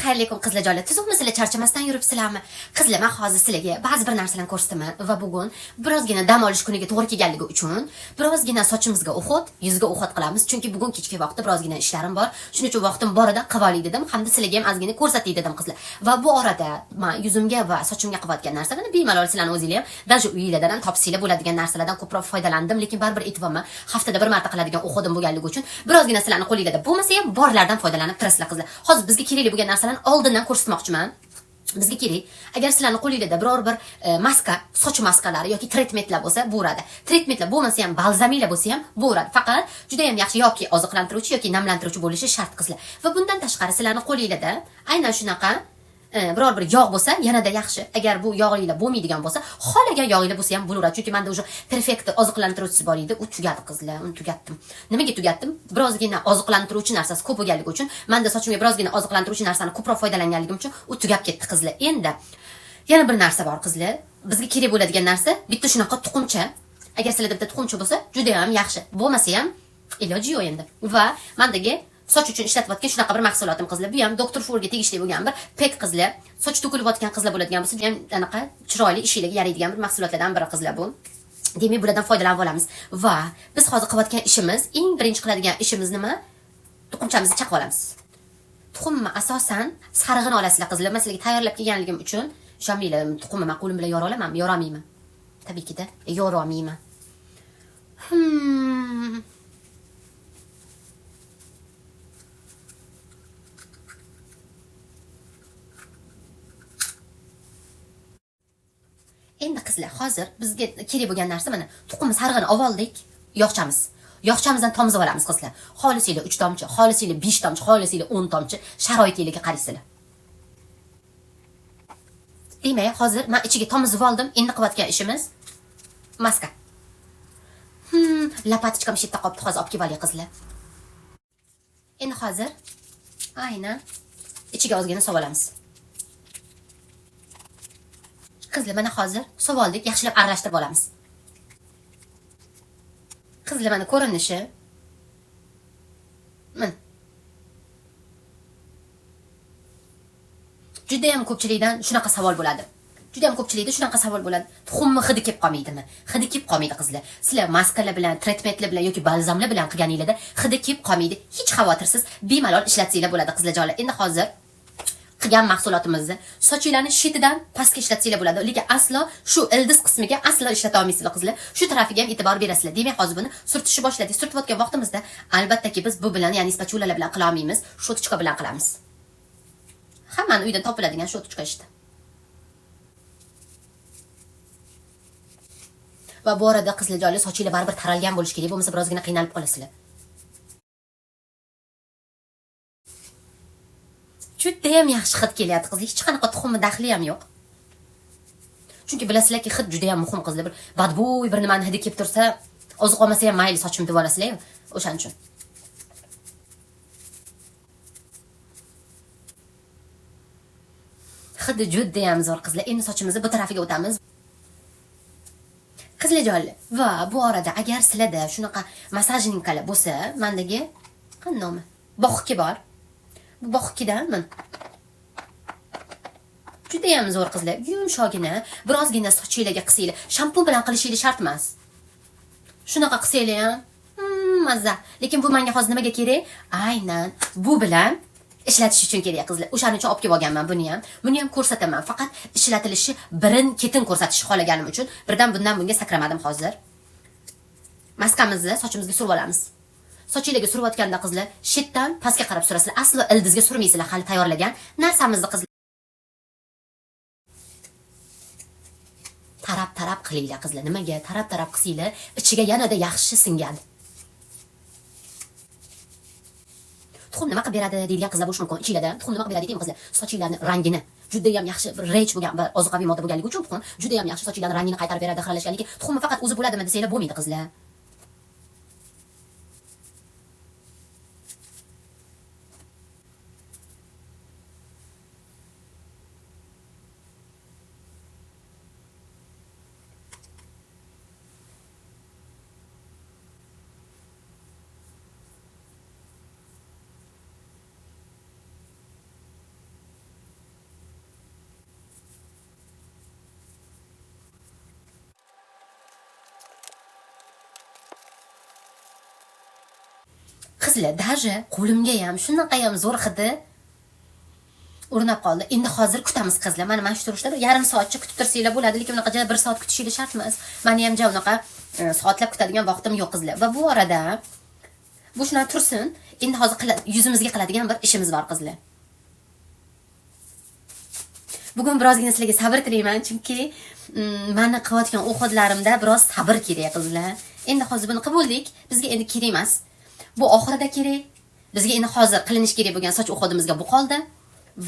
xayrli kun qizlarjonlar. Tuzukmisizlar, charchamasdan yuribsizlarmi? Qizlar, men hozir sizlarga ba'zi bir narsalarni ko'rsataman va bugun birozgina dam olish kuniga to'g'ri kelganligi uchun birozgina sochimizga o'xot, yuzga o'xot qilamiz. Chunki bugun kechki vaqtda birozgina ishlarim bor. Shuning uchun vaqtim borida qilib olay dedim, hamda sizlarga ham ozgina ko'rsatay dedim qizlar. Va bu orada men yuzimga va sochimga qilayotgan narsalarni bemalol sizlarni o'zinglar ham даже uyingizdan ham topsanglar bo'ladigan narsalardan ko'proq foydalandim, lekin baribir aytibman, haftada bir marta qiladigan o'xodim bo'lganligi uchun birozgina sizlarni qo'lingizda bo'lmasa ham borlardan foydalanib turasizlar qizlar. Hozir bizga kerakli bo'lgan narsalarni oldindan ko'rsatmoqchiman. Bizga kerak. Agar sizlarning qo'lingizda biror bir maska, soch maskalari yoki tretmentlar bo'lsa, bo'ladi. Tretmentlar bo'lmasa ham, balzamiklar bo'lsa ham bo'ladi. Faqat juda ham yaxshi yoki oziqlantiruvchi yoki namlantiruvchi bo'lishi shart qizlar. Va bundan tashqari sizlarning qo'lingizda aynan shunaqa biror bir yog' bo'lsa, yanada yaxshi. Agar bu yog'inglar bo'lmaydigan bo'lsa, xolagan yog'inglar bo'lsa ham bo'laveradi. Chunki menda o'sha perfekt oziqlantiruvchisi bor edi, u tugadi qizlar, uni tugatdim. Nimaga tugatdim? Birozgina oziqlantiruvchi narsasi ko'p bo'lganligi uchun, menda sochimga birozgina oziqlantiruvchi narsani ko'proq foydalanganligim uchun u tugab ketdi qizlar. Endi yana bir narsa bor qizlar. Bizga kerak bo'ladigan narsa bitta shunaqa tuxumcha. Agar sizlarda bitta tuxumcha bo'lsa, juda ham yaxshi. Bo'lmasa ham iloji yo'q endi. Va mendagi soch uchun ishlatayotgan shunaqa bir mahsulotim qizlar. Bu ham Dr. Furga tegishli bo'lgan bir pek qizlar. Soch to'kilayotgan qizlar bo'ladigan bo'lsa, bu ham anaqa chiroyli ishlarga yaraydigan bir mahsulotlardan biri qizlar bu. Demak, bulardan foydalanib olamiz. Va biz hozir qilayotgan ishimiz, eng birinchi qiladigan ishimiz nima? Tuxumchamizni chaqib olamiz. Tuxumni asosan sarig'ini olasizlar qizlar. Men sizlarga tayyorlab kelganligim uchun ishonmanglar, tuxumni men qo'lim bilan yora olamanmi? Yora olmayman. Tabiiyki-da, yora olmayman. Endi qizlar, hozir bizga kerak bo'lgan narsa mana tuxumni sarig'ini oldik, yog'chamiz. Yog'chamizdan tomizib olamiz qizlar. Xolisinglar 3 tomchi, xolisinglar 5 tomchi, xolisinglar 10 tomchi, sharoitingizga qaraysizlar. Demak, hozir men ichiga tomizib oldim. Endi qilayotgan ishimiz maska. Lapatichkam shetda qolibdi, hozir olib kelib olay qizlar. Endi hozir aynan ichiga ozgina solib olamiz. Qizlar, mana hozir suv oldik, yaxshilab aralashtirib olamiz. Qizlar, mana ko'rinishi. Mana. Juda ham ko'pchilikdan shunaqa savol bo'ladi. Tuxumni hidi kelib qolmaydimi? Hidi kelib qolmaydi qizlar. Sizlar maskalar bilan, tretmentlar bilan yoki balzamlar bilan qilganingizda hidi kelib qolmaydi. Hech xavotirsiz bemalol ishlatsanglar bo'ladi qizlarjonlar. Endi hozir qilgan mahsulotimizni sochinglarni shetidan pastga ishlatsanglar bo'ladi, lekin aslo shu ildiz qismiga aslo ishlata olmaysizlar qizlar. Shu tarafiga ham e'tibor berasizlar. Demak, hozir buni surtishni boshladik. Surtayotgan vaqtimizda albattaki biz bu bilan, ya'ni spachulalar bilan qila olmaymiz, shotochka bilan qilamiz. Hammani uydan topiladigan shotochka ishda. Va bu orada qizlarjonlar, sochinglar baribir taralgan bo'lish kerak, bo'lmasa birozgina qiynalib qolasizlar. Juda ham yaxshi hid kelyapti qizlar. Hech qanaqa tuxumni daxli ham yo'q. Chunki bilasizlarki, hid juda ham muhim qizlar. Bir badbo'y bir nimani hidi kelib tursa, oziq olmasa ham mayli sochimni deb olasizlar-ku. O'shaning uchun. Hidi juda ham zo'r qizlar. Endi sochimizni bu tarafiga o'tamiz. Qizlarjonlar, va bu orada agar sizlarda shunaqa masajninkalar bo'lsa, mendagi qanday nomi? Bog'ki bor. Bu bog'kidan men juda ham zo'r qizlar. Yumshogina, birozgina sochingizga qisinglar. Shampun bilan qilishingiz shart emas. Shunaqa qisinglar ham mazza. Lekin bu menga hozir nimaga kerak? Aynan bu bilan ishlatish uchun kerak qizlar. O'shaning uchun olib kelib olganman buni ham. Buni ham ko'rsataman. Faqat ishlatilishi birin-ketin ko'rsatishni xohlaganim uchun birdan bundan bunga sakramadim hozir. Maskamizni sochimizga surib olamiz. Sochingizga surayotganda qizlar, shetdan pastga qarab surasizlar. Aslo ildizga surmaysizlar hali tayyorlagan narsamizni qizlar. Tarab-tarab qilinglar qizlar. Nimaga? Tarab-tarab qilsanglar, ichiga yanada yaxshi singadi. Tuxum nima qilib beradi deydigan qizlar bo'lish mumkin. Ichinglarda tuxum nima qilib beradi deydi qizlar. Sochinglarning rangini juda ham yaxshi, bir rich bo'lgan, bir oziqaviy modda bo'lganligi uchun tuxum juda ham yaxshi sochinglarning rangini qaytarib beradi, xiralashganligi. Tuxumni faqat o'zi bo'ladimi desanglar bo'lmaydi qizlar. Qizlar даже qo'limga ham shunaqa ham zo'r hidi o'rnab qoldi. Endi hozir kutamiz qizlar. Mana shu turishda yarim soatcha kutib tursanglar bo'ladi, lekin unaqa 1 soat kutishingiz shart emas. Meni ham unaqa soatlab kutadigan vaqtim yo'q qizlar. Va bu orada bu shuna tursin. Endi hozir yuzimizga qiladigan bir ishimiz bor qizlar. Bugun birozgina sizlarga sabr tilayman, chunki meni qilayotgan o'qitlarimda biroz sabr kerak qizlar. Endi hozir buni qilib bo'ldik. Bizga endi kerak emas. Bu oxirida kerak. Bizga endi hozir qilinish kerak bo'lgan soch o'qodimizga bu qoldi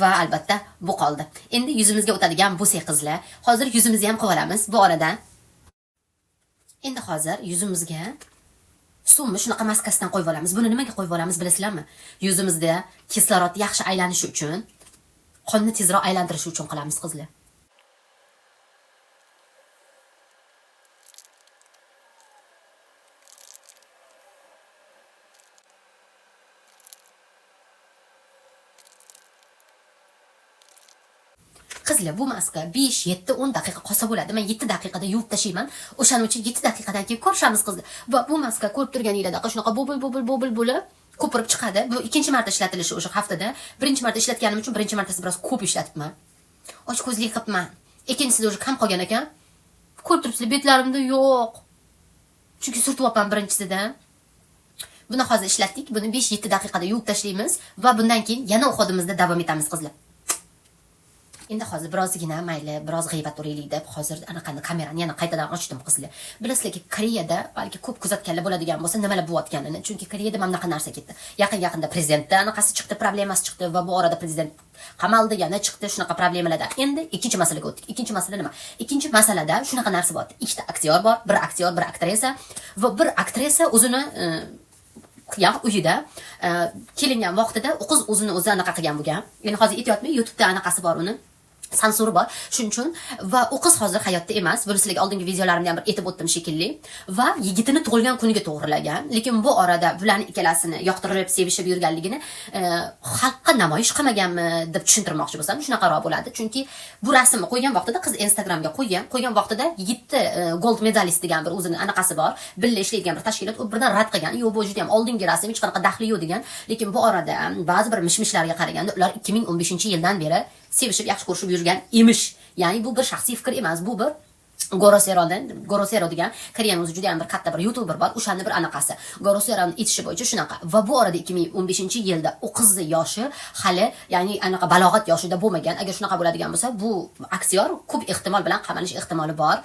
va albatta bu qoldi. Endi yuzimizga o'tadigan bo'lsa qizlar, hozir yuzimizni ham qilib olamiz bu orada. Endi hozir yuzimizga suvni shunaqa maskasidan qo'yib olamiz. Buni nimaga qo'yib olamiz bilasizlarmi? Yuzimizda kislorod yaxshi aylanishi uchun, qonni tezroq aylantirishi uchun qilamiz qizlar. Qizlar, bu maska 5, 7, 10 daqiqa qolsa bo'ladi. Men 7 daqiqada yuvib tashlayman. O'shaning uchun 7 daqiqadan keyin ko'rishamiz qizlar. Va bu maska ko'rib turganingizda shunaqa bobil bo'lib ko'pirib chiqadi. Bu ikkinchi marta ishlatilishi o'sha haftada. Birinchi marta ishlatganim uchun birinchi martasi biroz ko'p ishlatibman. Och ko'zlik qilibman. Ikkinchisida o'sha kam qolgan ekan. Ko'rib turibsizlar, betlarimda yo'q. Chunki surtyapman birinchisida. Buni hozir ishlatdik. Buni 5-7 daqiqada yuvib tashlaymiz va bundan keyin yana o'qodimizda davom etamiz qizlar. Endi hozir birozgina mayli, biroz g'iybat uraylik deb hozir anaqani kamerani yana qaytadan ochdim qizlar. Bilasizlarki, Koreyada balki ko'p kuzatganlar bo'ladigan bo'lsa, nimalar bo'layotganini, chunki Koreyada mana bunaqa narsa ketdi. Yaqin-yaqinda prezidentda anaqasi chiqdi, problemasi chiqdi va bu orada prezident qamaldi, yana chiqdi shunaqa problemalarda. Endi ikkinchi masalaga o'tdik. Ikkinchi masala nima? Ikkinchi masalada shunaqa narsa bor. Ikkita aktyor bor, bir aktyor, bir aktrisa va bir aktrisa o'zini uyida kelingan vaqtida qiz o'zini o'zi anaqa qilgan bo'lgan. Endi hozir aytayotmay, YouTube'da anaqasi bor uni. Sansuri bor. Shuning uchun va u qiz hozir hayotda emas. Buni sizlarga oldingi videolarimda ham bir aytib o'tdim shekilli. Va yigitini tug'ilgan kuniga to'g'rilagan. Lekin bu orada bularni ikkalasini yoqtirib, sevishib yurganligini xalqqa namoyish qilmaganmi deb tushuntirmoqchi bo'lsam, shunaqaroq bo'ladi. Chunki bu rasmni qo'ygan vaqtida qiz Instagramga qo'ygan vaqtida yigitni gold medalist degan bir o'zini anaqasi bor. Billa ishlaydigan bir tashkilot u birdan rad qilgan. Yo'q, bu juda ham oldingi rasm, hech qanaqa daxli yo'q degan. Lekin bu orada ba'zi bir mishmishlarga qaraganda ular 2015-yildan beri sevishib yaxshi ko'rishib yurgan emish. Ya'ni bu bir shaxsiy fikr emas, bu bir Gorosero degan Koreyaning o'zi juda ham bir katta bir YouTuber bor. O'shani bir anaqasi. Goroseroning aytishi bo'yicha shunaqa. Va bu orada 2015-yilda u qizni yoshi hali, ya'ni anaqa balog'at yoshida bo'lmagan. Agar shunaqa bo'ladigan bo'lsa, bu aktyor ko'p ehtimol bilan qamalish ehtimoli bor.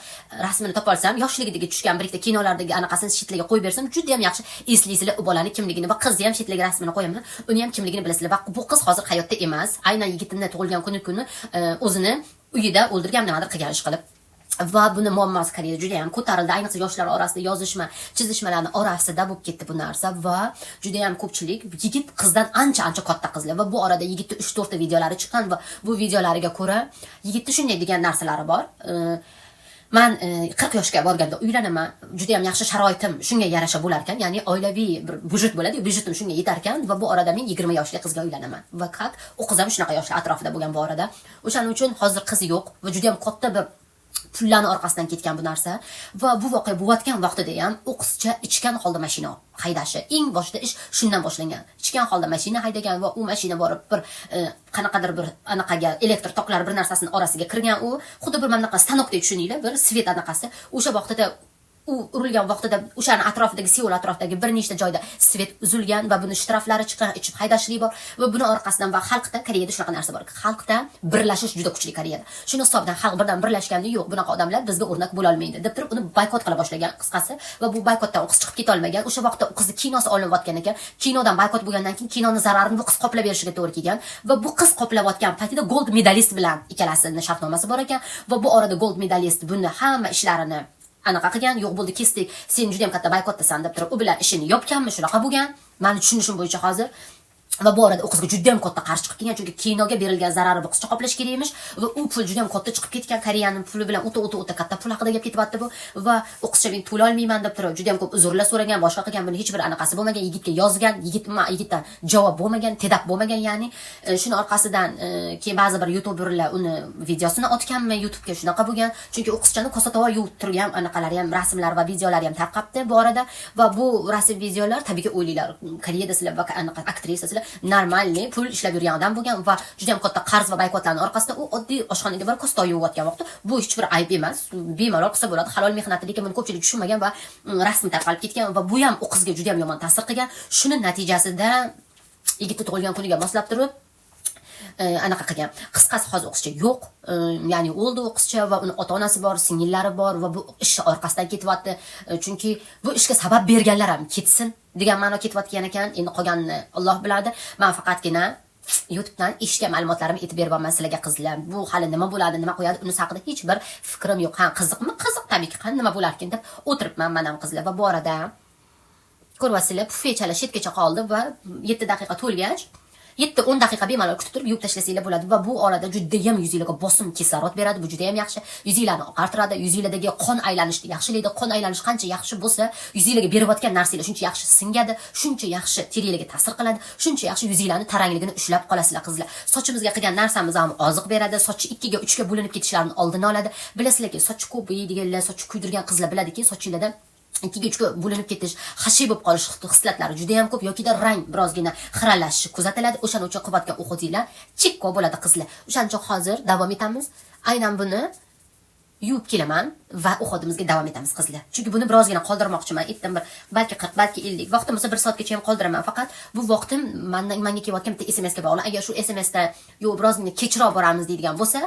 Rasmini topolsam, yoshligidagi tushgan bir ikkita kinolardagi anaqasini shitlarga qo'yib bersam, juda ham yaxshi eslaysizlar u bolani kimligini va qizni ham shitlarga rasmini qo'yaman. Uni ham kimligini bilasizlar. Va bu qiz hozir hayotda emas. Aynan yigitini tug'ilgan kuni o'zini uyida o'ldirgan, nimadir qilgan ish qilib. Va buni muammosi Koreyada juda ham ko'tarildi. Ayniqsa yoshlar orasida yozishma, chizishmalarni orasida bo'lib ketdi bu narsa va juda ham ko'pchilik yigit qizdan ancha katta qizlar va bu orada yigitning 3-4 ta videolari chiqqan va bu videolariga ko'ra yigitda shunday degan narsalari bor. Men 40 yoshga borganda uylanaman. Juda ham yaxshi sharoitim shunga yarasha bo'lar ekan. Ya'ni oilaviy bir budjet bo'ladi, budjetim shunga yetar ekan va bu orada men 20 yoshli qizga uylanaman. Va qat u qiz ham shunaqa yoshlar atrofida bo'lgan bu orada. O'shaning uchun hozir qiz yo'q va juda ham katta bir pullarni orqasidan ketgan bu narsa va bu voqea bo'layotgan vaqtida ham u qizcha ichgan holda mashina haydashi. Eng boshida ish shundan boshlangan. Ichgan holda mashina haydagan va u mashina borib bir qanaqadir bir anaqaga elektr toklar bir narsasini orasiga kirgan. U xuddi bir mana bunaqa stanokdek tushuninglar, bir svet anaqasi. O'sha vaqtida u urilgan vaqtida o'shani atrofidagi Seul atrofidagi bir nechta joyda svet uzilgan va buni shtraflari chiqqan, ichib haydashlik bor va buni orqasidan va xalqda Koreyada shunaqa narsa bor. Xalqda birlashish juda kuchli Koreyada. Shuni hisobidan xalq birdan birlashganda yo'q, bunaqa odamlar bizga o'rnak bo'la olmaydi deb turib uni boykot qila boshlagan qisqasi va bu boykotdan u qiz chiqib keta olmagan. O'sha vaqtda u qizni kinosi olinayotgan ekan. Kinodan boykot bo'lgandan keyin kinoni zararini bu qiz qoplab berishiga to'g'ri kelgan va bu qiz qoplayotgan paytida gold medalist bilan ikkalasining shartnomasi bor ekan va bu orada gold medalist buni hamma ishlarini anaqa qilgan, yo'q bo'ldi kesdik, sen juda ham katta boykotdasan deb turib u bilan ishini yopganmi, shunaqa bo'lgan. Meni tushunishim bo'yicha hozir va bu orada u qizga juda ham katta qarshi chiqib kelgan, chunki kinoga berilgan zararni bu qizcha qoplash kerak emish va u pul juda ham katta chiqib ketgan, Koreyaning puli bilan o'ta katta pul haqida gap ketyapti bu va u qizcha men to'la olmayman deb turib juda ham ko'p uzrlar so'ragan, boshqa qilgan, buni hech bir anaqasi bo'lmagan, yigitga yozgan, yigitdan javob bo'lmagan, tedap bo'lmagan, ya'ni shuni orqasidan keyin ba'zi bir youtuberlar uni videosini otganmi YouTube'ga, shunaqa bo'lgan, chunki u qizchani kosatova yuvib turgan anaqalari ham, rasmlar va videolari ham tarqabdi bu orada va bu rasm videolar tabiiyki o'ylaylar, Koreyada sizlar va anaqa aktrisa sizlar normalniy pul ishlab yurgan odam bo'lgan va juda ham katta qarz va boykotlarning orqasida u oddiy oshxonaga borib kosta yuvayotgan vaqtda bu hech bir ayb emas, bemalol qilsa bo'ladi, halol mehnati, lekin buni ko'pchilik tushunmagan va rasm tarqalib ketgan va bu ham u qizga juda ham yomon ta'sir qilgan. Shuni natijasida yigitni tug'ilgan kuniga moslab turib anaqa qilgan. Qisqasi hozir o'qishcha yo'q, ya'ni o'ldi u qizcha va uni ota-onasi bor, singillari bor va bu ish orqasidan ketyapti. Chunki bu ishga sabab berganlar ham ketsin degan ma'no ketyapgan ekan. Endi qolganini Alloh biladi. Men faqatgina YouTubedan eshitgan ma'lumotlarimni aytib beryapman sizlarga qizlar. Bu hali nima bo'ladi, nima qo'yadi, uni haqida hech bir fikrim yo'q. Ha, qiziqmi? Qiziq tabiiyki, qani nima bo'lar ekan deb o'tiribman men ham qizlar va bu orada ko'rvasizlar, pufechalar chetgacha qoldi va 7 daqiqa to'lgach 7-10 daqiqa bemalol kutib turib yuvib tashlasanglar bo'ladi va bu orada juda ham yuzingizga bosim kislorod beradi. Bu juda ham yaxshi. Yuzinglarni oqartiradi, yuzinglardagi qon aylanishni yaxshilaydi. Qon aylanishi qancha yaxshi bo'lsa, yuzinglarga berayotgan narsalar shuncha yaxshi singadi, shuncha yaxshi teriyalarga ta'sir qiladi, shuncha yaxshi yuzinglarni tarangligini ushlab qolasizlar qizlar. Sochimizga qilgan narsamiz ham oziq beradi, sochni 2 ga 3 ga bo'linib ketishlarini oldini oladi. Bilasizlarki, soch ko'p yeydiganlar, soch kuydirgan qizlar biladiki, sochinglarda 2 ga 3 ga bo'linib ketish, xashi bo'lib qolish hislatlari juda ham ko'p yoki rang birozgina xiralashishi kuzatiladi. O'shaning uchun qilayotgan o'quvchilar chekko bo'ladi qizlar. O'shaning uchun hozir davom etamiz. Aynan buni yuvib kelaman va o'qishimizga davom etamiz qizlar. Chunki buni birozgina qoldirmoqchiman. Aytdim bir balki 40, balki 50. Vaqtim bo'lsa 1 soatgacha ham qoldiraman. Faqat bu vaqtim menga kelayotgan bitta SMS ga bog'liq. Agar shu SMS da yo'q birozgina kechroq boramiz deydigan bo'lsa,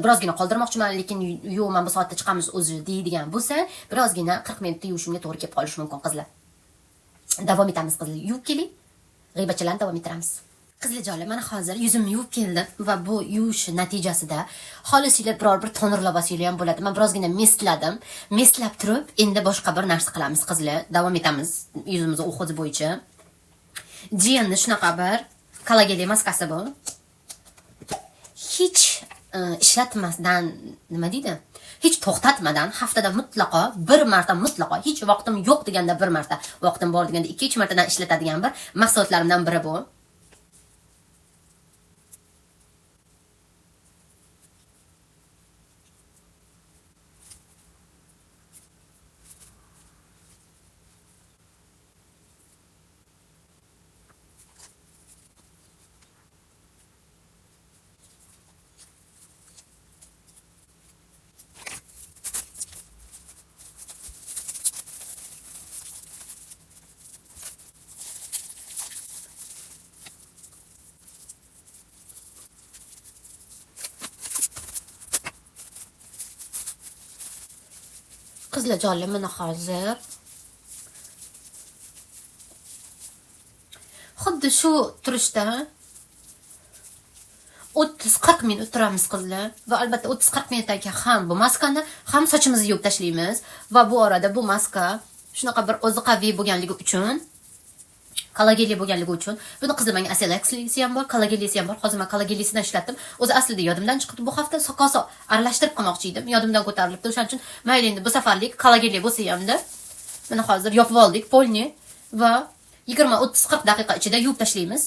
birozgina qoldirmoqchiman, lekin yo'q men bu soatda chiqamiz o'zi deydigan bo'lsa, birozgina 40 minutda yuvishimga to'g'ri kelib qolishi mumkin qizlar. Davom etamiz qizlar. Yuvib keling. G'iybatchilarni davom ettiramiz. Qizlarjonlar, mana hozir yuzimni yuvib keldim va bu yuvish natijasida xolisinglar biror bir tonerlab olsanglar ham bo'ladi. Men birozgina mesladim. Meslab turib, endi boshqa bir narsa qilamiz qizlar. Davom etamiz yuzimizni o'xozi bo'yicha. Jiyanni shunaqa bir kollagen maskasi bu. Hech ishlatmasdan nima deydi? Hech to'xtatmadan haftada mutlaqo bir marta, mutlaqo hech vaqtim yo'q deganda bir marta, vaqtim bor deganda 2-3 martadan ishlatadigan bir mahsulotlarimdan biri bu. Qizlar jonli mana hozir xuddi shu turishda 30-40 minut turamiz qizlar va albatta 30-40 minutdan keyin ham bu maskani ham sochimizni yuvib tashlaymiz va bu orada bu maska shunaqa bir oziqaviy bo'lganligi uchun, kollagenli bo'lganligi uchun buni qizlar menga aselaxlisi ham bor, kollagenlisi ham bor. Hozir men kollagenlisidan ishlatdim. O'zi aslida yodimdan chiqdi. Bu hafta soqoso aralashtirib qilmoqchi edim. Yodimdan ko'tarilibdi. O'shaning uchun mayli endi bu safarlik kollagenli bo'lsa ham-da. Mana hozir yopib oldik polni va 20-30-40 daqiqa ichida yuvib tashlaymiz.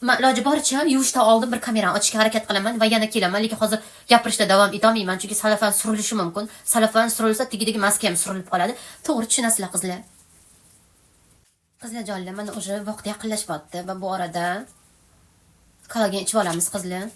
Men iloji boricha yuvishdan oldin bir kamerani ochishga harakat qilaman va yana kelaman, lekin hozir gapirishda davom etolmayman chunki salafan surilishi mumkin. Salafan surilsa tegidagi maska ham surilib qoladi. To'g'ri tushunasizlar qizlar. Qizlar jonlar, mana o'sha vaqt yaqinlashibdi va bu orada kollagen ichib olamiz qizlar.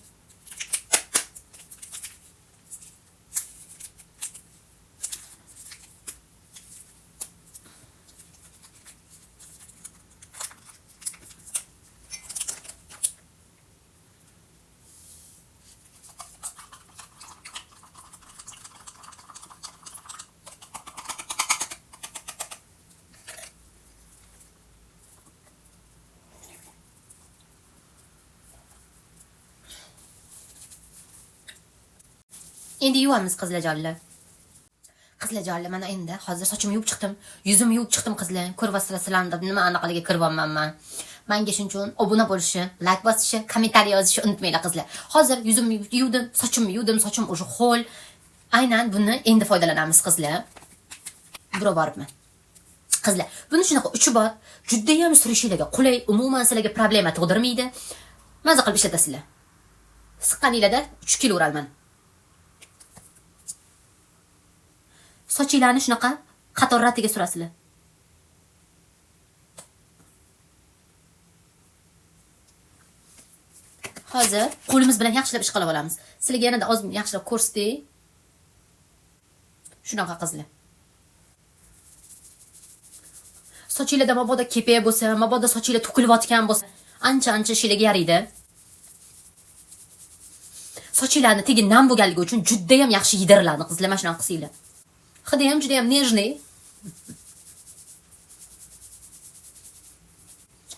Endi yuvamiz qizlar jonlar. Qizlar jonlar, mana endi hozir sochimni yuvib chiqdim, yuzimni yuvib chiqdim qizlar. Ko'rvasizlar sizlarni nima anaqalarga kiryapman men. Menga shuning uchun obuna bo'lishni, like bosishni, kommentariy yozishni unutmanglar qizlar. Hozir yuzimni yuvdim, sochimni yuvdim, sochim o'sha ho'l. Aynan buni endi foydalanamiz qizlar. Biro boribman. Qizlar, buni shunaqa uchi bor. Juda ham surishinglarga qulay, umuman sizlarga problema tug'dirmaydi. Maza qilib ishlatasizlar. Siqqaninglarda 3 kilo uralman. Sochinglarni shunaqa qatorratiga surasizlar. Hozir qo'limiz bilan yaxshilab ish qilib olamiz. Sizlarga yanada ozgina yaxshilab ko'rsatay. Shunaqa qizlar. Sochinglarda mabodo kepak bo'lsa, mabodo sochinglar to'kilayotgan bo'lsa, ancha ishlarga yaraydi. Sochinglarni tegi nam bo'lganligi uchun juda ham yaxshi yediriladi qizlar, mana shunaqa qilsanglar. Hidi ham juda ham nejniy.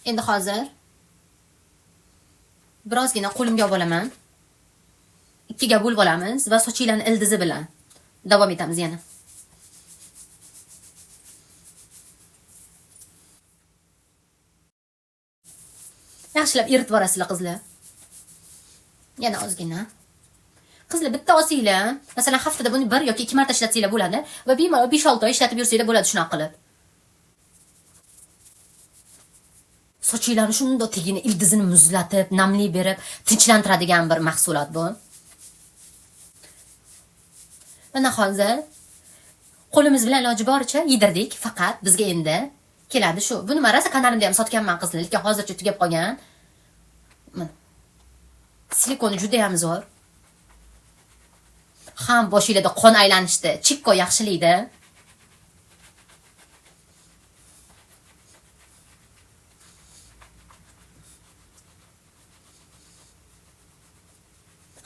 Endi hozir birozgina qo'limga olib olaman. Ikkiga bo'lib olamiz va sochinglarni ildizi bilan davom etamiz yana. Yaxshilab eritib borasizlar qizlar. Yana ozgina. Qizlar bitta olsanglar, masalan haftada buni 1 yoki 2 marta ishlatsanglar bo'ladi va bemalol 5-6 oy ishlatib yursanglar bo'ladi shunaqa qilib. Sochinglarni shunday tegini ildizini muzlatib, namlik berib, tinchlantiradigan bir mahsulot bu. Mana hozir qo'limiz bilan iloji boricha yedirdik, faqat bizga endi keladi shu. Buni men rosa kanalimda ham sotganman qizlar, lekin hozircha tugab qolgan. Mana. Silikoni juda ham zo'r. Ham boshingizda qon aylanishdi, chikko yaxshilaydi.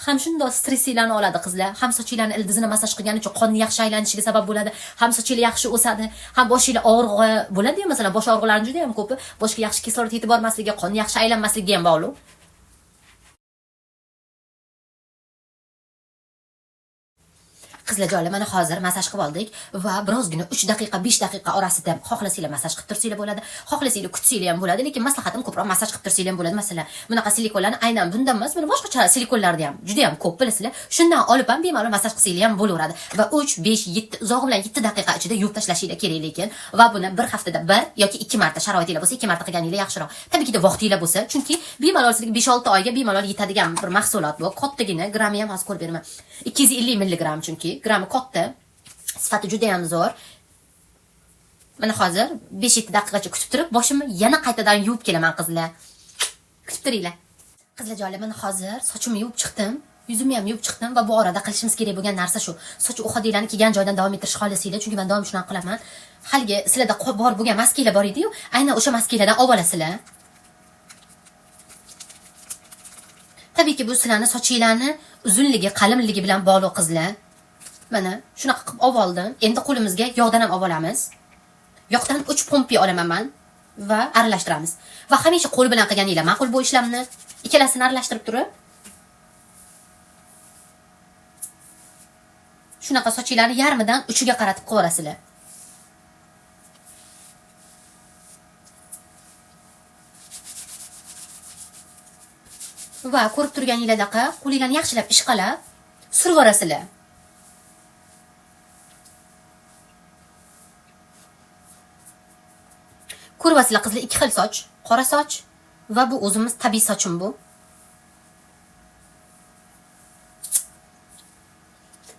Ham shunday stressinglarni oladi qizlar. Ham sochinglarni ildizini masaj qilgani uchun qonni yaxshi aylanishiga sabab bo'ladi. Ham sochinglar yaxshi o'sadi. Ham boshinglar og'rig'i bo'ladi-yu, masalan, bosh og'riqlari juda ham ko'pi. Boshga yaxshi kislorod yetib bormasligi, qonni yaxshi aylanmasligiga ham bog'liq. Qizlar joylar, mana hozir masaj qilib oldik va birozgina 3 daqiqa, 5 daqiqa orasida xohlasanglar masaj qilib tursanglar bo'ladi, xohlasanglar kutsanglar ham bo'ladi, lekin maslahatim ko'proq masaj qilib tursanglar ham bo'ladi. Masalan, bunaqa silikonlarni aynan bundan emas, buni boshqacha silikonlarda ham juda ham ko'p bilasizlar. Shundan olib ham bemalol masaj qilsanglar ham bo'laveradi va 3, 5, 7 uzog'i bilan 7 daqiqa ichida yuvib tashlashinglar kerak lekin va buni bir haftada 1 yoki 2 marta sharoitinglar bo'lsa 2 marta qilganinglar yaxshiroq. Tabiiyki vaqtinglar bo'lsa, chunki bemalol sizga 5-6 oyga bemalol yetadigan bir mahsulot bu. Kattagina, grammi ham hozir ko'rib beraman. 250 mg chunki, grammi katta. Sifati juda ham zo'r. Mana hozir 5-7 daqiqacha kutib turib, boshimni yana qaytadan yuvib kelaman qizlar. Kutib turinglar. Qizlar joylar, mana hozir sochimni yuvib chiqdim, yuzimni ham yuvib chiqdim va bu orada qilishimiz kerak bo'lgan narsa shu. Soch uxodinglarni kelgan joydan davom ettirish xohlasanglar, chunki men doim shunaqa qilaman. Haligi sizlarda bor bo'lgan maskalar bor edi-yu, aynan o'sha maskalardan olib olasizlar. Tabiiyki bu sizlarning sochinglarni uzunligi, qalinligi bilan bog'liq qizlar. Mana shunaqa qilib olib oldim. Endi qo'limizga yog'dan ham olib olamiz. Yoqdan 3 pompi olaman men va aralashtiramiz. Va hamisha qo'l bilan qilganinglar ma'qul bu ishlamni. Ikkalasini aralashtirib turib, shunaqa sochinglarni yarmidan 3ga qaratib qo'yasizlar. Va ko'rib turganinglardaqa qo'linglarni yaxshilab ishqalab surib yorasizlar. Ko'ryapsizlar qizlar, 2 xil soch, qora soch va bu o'zimiz tabiiy sochim bu.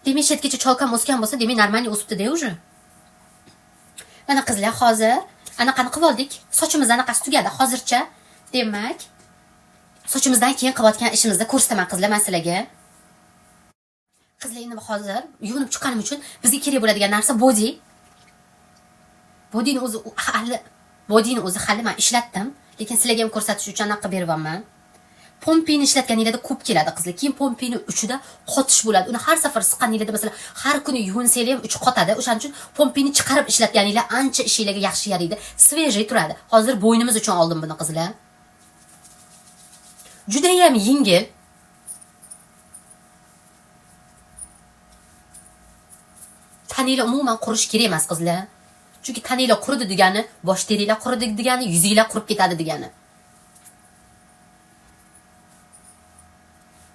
Demak, chetgacha cholkam o'sgan bo'lsa, demak normalniy o'sibdi-da уже. Mana qizlar, hozir anaqani qilib oldik. Sochimiz anaqasi tugadi hozircha. Demak, sochimizdan keyin qilayotgan ishimizni ko'rsataman qizlar men sizlarga. Qizlar, endi hozir yuvinib chiqqanim uchun bizga kerak bo'ladigan narsa body. Bodyni o'zi hali men ishlatdim, lekin sizlarga ham ko'rsatish uchun anaqa beryapman. Pompini ishlatganingizda ko'p keladi qizlar. Keyin pompini uchida qotish bo'ladi. Uni har safar siqqaningizda, masalan, har kuni yuvinsanglar ham uchi qotadi. O'shaning uchun pompini chiqarib ishlatganingizda ancha ishingizga yaxshi yaraydi. Svejiy turadi. Hozir bo'ynimiz uchun oldim buni qizlar. Juda ham yengil. Taninglar umuman qurish kerak emas qizlar. Chunki taninglar quridi degani, bosh teringlar quridi degani, yuzinglar qurib ketadi degani.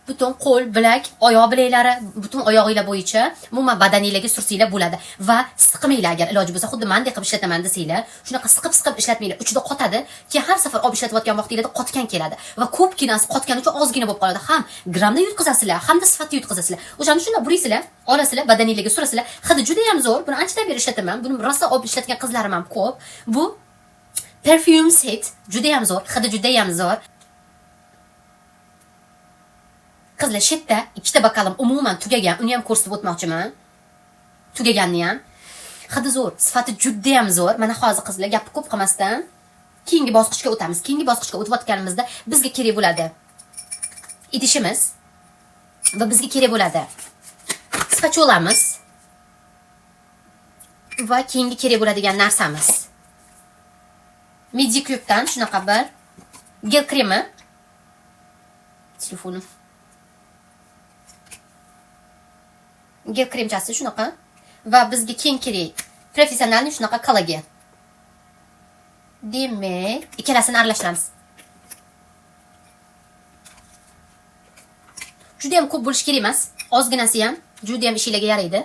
butun qo'l, bilak, oyoq bilaklari, butun oyog'inglar bo'yicha umuman badaningizga sursanglar bo'ladi va siqmanglar agar iloji bo'lsa, xuddi mendek qilib ishlataman desanglar, shunaqa siqib ishlatmanglar. Uchida qotadi, keyin har safar olib ishlatayotgan vaqtingizda qotgan keladi va ko'pginasi qotgani uchun ozgina bo'lib qoladi. Ham grammda yutqazasizlar, hamda sifatli yutqazasizlar. O'shani shunday buraysizlar, olasizlar, badaningizga surasizlar. Hidi juda ham zo'r. Buni anchadan beri ishlataman. Buni rosa olib ishlatgan qizlarim ham ko'p. Bu perfume set juda ham zo'r, hidi juda ham zo'r. Qizlar, shetda ikkita bokalim umuman tugagan, uni ham ko'rsatib o'tmoqchiman. Tugaganni ham. Hidi zo'r, sifati juda ham zo'r. Mana hozir qizlar gapni ko'p qilmasdan keyingi bosqichga o'tamiz. Keyingi bosqichga o'tayotganimizda bizga kerak bo'ladi idishimiz va bizga kerak bo'ladi spatulamiz va keyingi kerak bo'ladigan narsamiz. Medicube-dan shunaqa bir gel kremi, telefonim. Gel kremchasi shunaqa va bizga keyin kerak professionalni shunaqa kollagen. Demak, ikkalasini aralashtiramiz. Juda ham ko'p bo'lish kerak emas, ozginasi ham juda ham ishingizga yaraydi.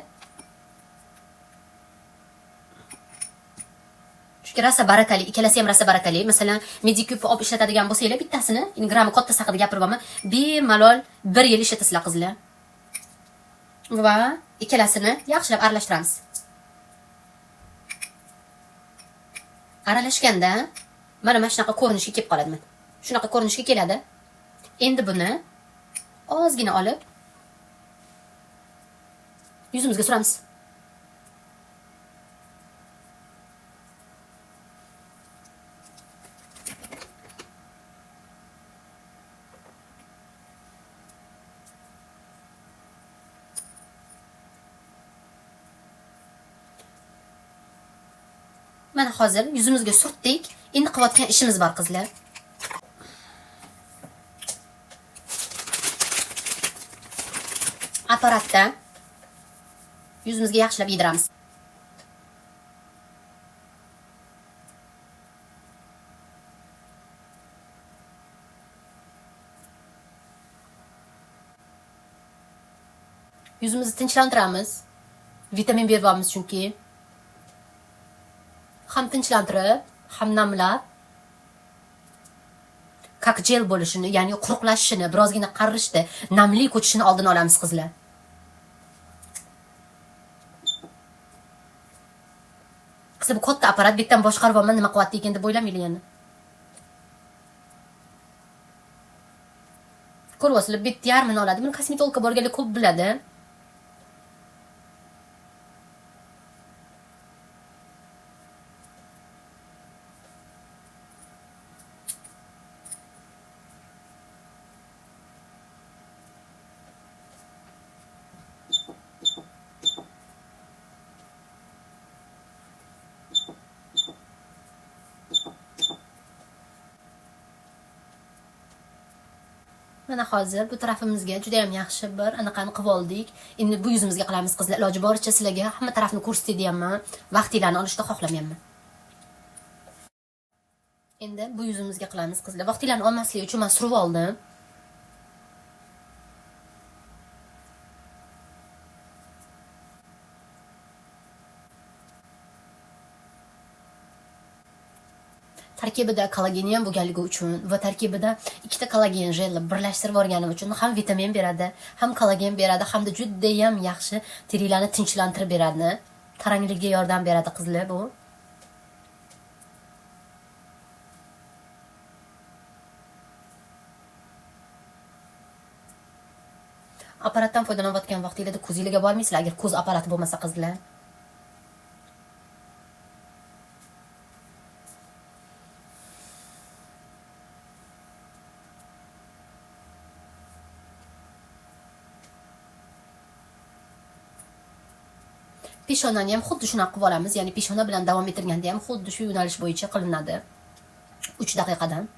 Chunki rosa barakali, ikkalasi ham rosa barakali. Masalan, Medicube olib ishlatadigan bo'lsanglar, bittasini, grammi katta haqida gapiryapman, bemalol 1 yil ishlatasizlar qizlar. Va ikkalasini yaxshilab aralashtiramiz. Aralashganda mana shunaqa ko'rinishga kelib qoladi. Shunaqa ko'rinishga keladi. Endi buni ozgina olib yuzimizga suramiz. Mana hozir yuzimizga surtdik. Endi qilayotgan ishimiz bor qizlar. Apparatda yuzimizga yaxshilab yediramiz. Yuzimizni tinchlantiramiz. Vitamin beryapmiz chunki. Ham tinchlantirib, ham namlab, как gel bo'lishini, ya'ni quruqlashishini, birozgina qarishdi, namli ko'chishini oldini olamiz qizlar. Qizlar, bu katta apparat betdan boshqaryapman, nima qilyapti ekan deb o'ylamaylik endi. Ko'ryapsizlar, bet yarmini oladi. Buni kosmetologga borganlar ko'p biladi. Mana hozir bu tarafimizga juda ham yaxshi bir anaqani qilib oldik. Endi bu yuzimizga qilamiz qizlar. Iloji boricha sizlarga hamma tarafni ko'rsatay deyapman. Vaqtinglarni olishni xohlamayapman. Endi bu yuzimizga qilamiz qizlar. Vaqtinglarni olmaslik uchun men surib oldim. Tarkibida kollagen ham bo'lganligi uchun va tarkibida ikkita kollagen jelni birlashtirib olganim uchun ham vitamin beradi, ham kollagen beradi, hamda juda ham yaxshi terilarni tinchlantirib beradi. Tarangligiga yordam beradi qizlar bu. Apparatdan foydalanayotgan vaqtingizda ko'zingizga bormaysizlar agar ko'z apparati bo'lmasa qizlar. Peshonani ham xuddi shunaqa qilib olamiz, ya'ni peshona bilan davom ettirganda ham xuddi shu yo'nalish bo'yicha qilinadi. 3 daqiqadan.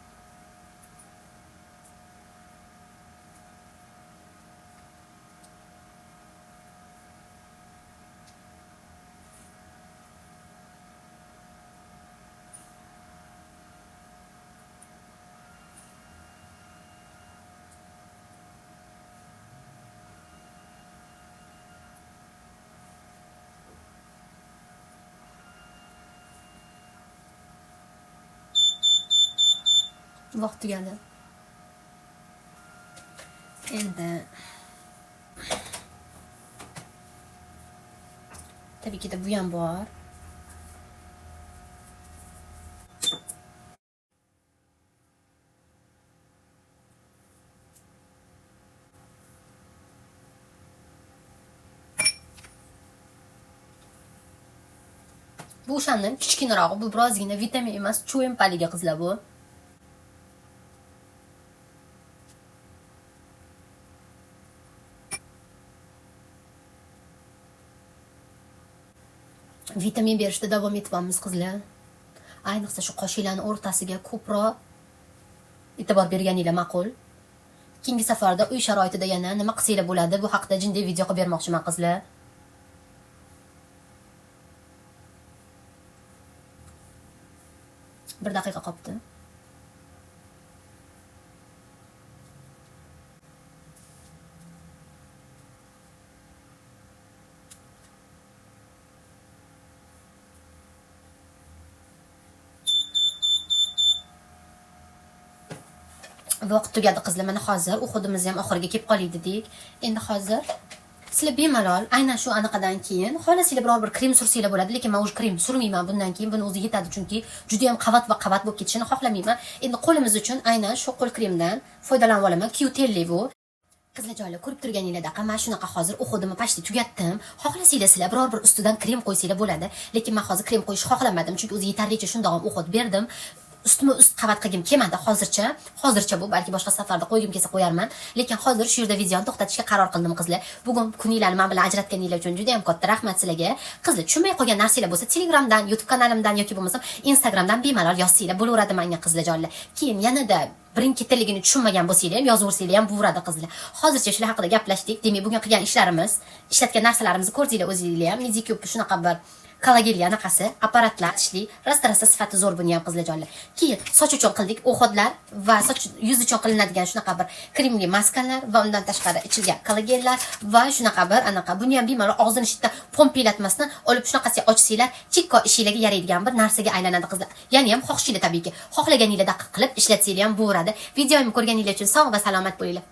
Vaqt tugadi. Endi tabii ki de bu ham bor. Bu o'shandan kichkinarog'i, bu birozgina vitamin emas, cho'empaliga qizlar bu. Vitamin berishda davom etyapmiz qizlar. Ayniqsa shu qoshinglarning o'rtasiga ko'proq e'tibor berganinglar ma'qul. Keyingi safarda uy sharoitida yana nima qilsanglar bo'ladi, bu haqida jinday video qilib bermoqchiman qizlar. Bir daqiqa qolibdi. Vaqt tugadi qizlar. Mana hozir o'qudimiz ham oxiriga kelib qoldik dedik. Endi hozir sizlar bemalol aynan shu anaqadan keyin xohlasanglar biror bir krem sursanglar bo'ladi, lekin men o'sha krem surmayman bundan keyin. Buni o'zi yetadi, chunki juda ham qavat va qavat bo'lib ketishini xohlamayman. Endi qo'limiz uchun aynan shu qo'l kremdan foydalanib olaman. Q10 bu. Qizlarjoylar, ko'rib turganinglardek, men shunaqa hozir o'qudimni pashti tugatdim. Xohlasanglar sizlar biror bir ustidan krem qo'ysanglar bo'ladi, lekin men hozir krem qo'yishni xohlamadim, chunki o'zi yetarlicha shundoq ham o'qib berdim. Ustma ust qavat qilgim kelmadi hozircha bu, balki boshqa safarda qo'ygim kelsa qo'yarman, lekin hozir shu yerda videoni to'xtatishga qaror qildim qizlar. Bugun kuninglarni men bilan ajratganinglar uchun juda ham katta rahmat sizlarga. Qizlar, tushunmay qolgan narsalar bo'lsa Telegramdan, YouTube kanalimdan yoki bo'lmasa Instagramdan bemalol yozsanglar bo'laveradi menga qizlarjonlar. Keyin yanada birin-ketinligini tushunmagan bo'lsanglar ham yozaversanglar ham bo'laveradi qizlar. Hozircha shular haqida gaplashdik. Demak, bugun qilgan ishlarimiz, ishlatgan narsalarimizni ko'rdinglar o'zingizlar ham. Medicube shunaqa bir kollagenli anaqasi, apparatlar ishli, rosta sifati zo'r buni ham qizlarjonlar. Keyin soch uchun qildik, o'xodlar va soch yuz uchun qilinadigan shunaqa bir kremli maskalar va undan tashqari ichilgan kollagenlar va shunaqa bir anaqa. Buni ham bemalol og'zini shitda pompilatmasdan olib shunaqasiga ochsanglar, chikko ishinglarga yaraydigan bir narsaga aylanadi qizlar. Ya'ni ham xohishinglar tabiiyki, xohlaganinglarda qilib ishlatsanglar ham bo'laradi. Videomni ko'rganinglar uchun sog' va salomat bo'linglar.